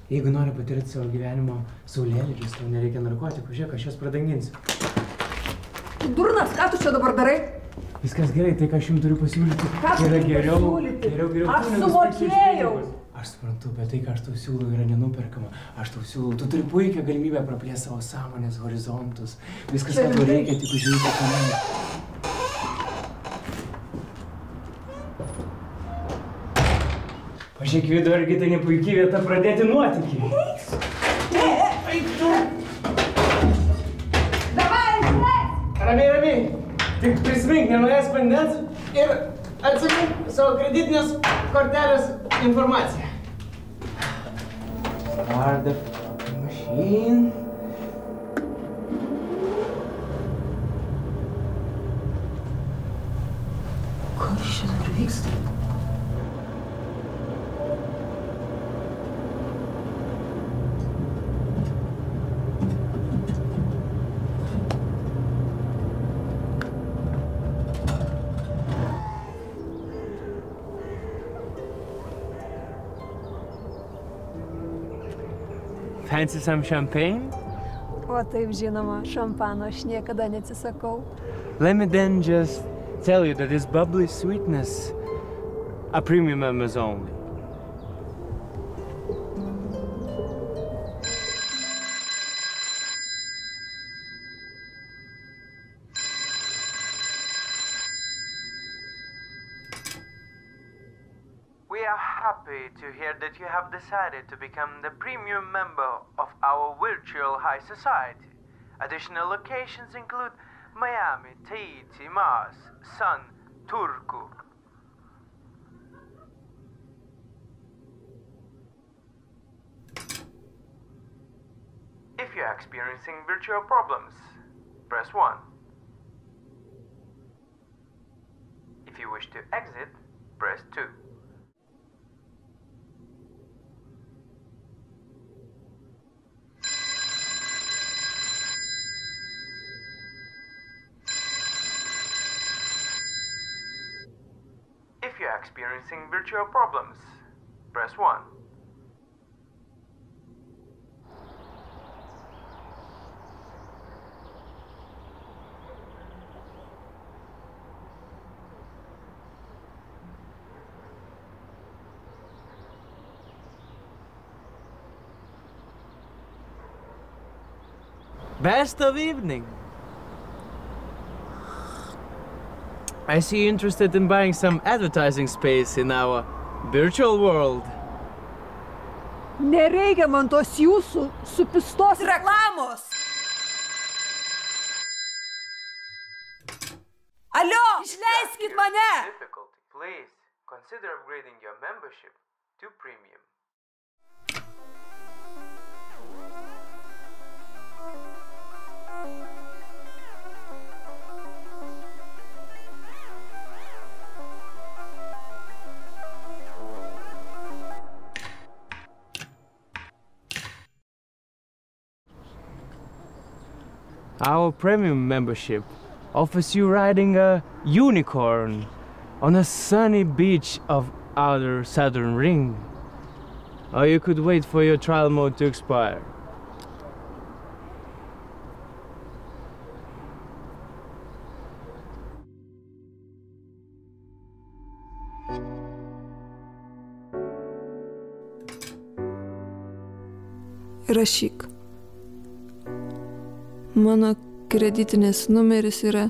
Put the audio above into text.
Jeigu nori patirti savo gyvenimo saulėlydžius, tau nereikia narkotikų, žiūrėk, aš juos pradanginsiu. Durnas, ką tu čia dabar darai? Viskas gerai, tai ką aš jums turiu pasiūlyti. Ką tu turi pasiūlyti? Geriau. Aš sumokėjau. Aš suprantu, bet tai, ką aš tau siūlau, yra nenuperkama. Aš tau siūlau, tu turi puikią galimybę praplėsti savo sąmonės horizontus. Viskas, ką tau reikia, tik užžiūrėti kamerą. Pažiūrėk vidų, argi tai ne puikiai vieta pradėti nuotykį. Eik tu! Davai, leis! Ramiai. Tik prisimink, nenuės vandens ir atsimink savo kreditinės kortelės informaciją. Start the machine. Kas čia dabar vyksta? Fancy some champagne? O taip žinoma, šampano aš niekada neatsisakau. Let me then just tell you that this bubbly sweetness are premium members only. We are happy to hear that you have decided to become the premium member of our virtual high society. Additional locations include Miami, Tahiti, Mars, Sun, Turku. If you are experiencing virtual problems, press 1. If you wish to exit, press 2. If you are experiencing virtual problems, press 1. Best of evening. I see you interested in buying some advertising space in our virtual world. Nereikia man tos jūsų supistos reklamos. Alio, išleiskit mane! Difficulty. Please consider upgrading your membership to premium. Our premium membership offers you riding a unicorn on a sunny beach of outer Saturn Ring. Or you could wait for your trial mode to expire. Rašyk. Mano kreditinės numeris yra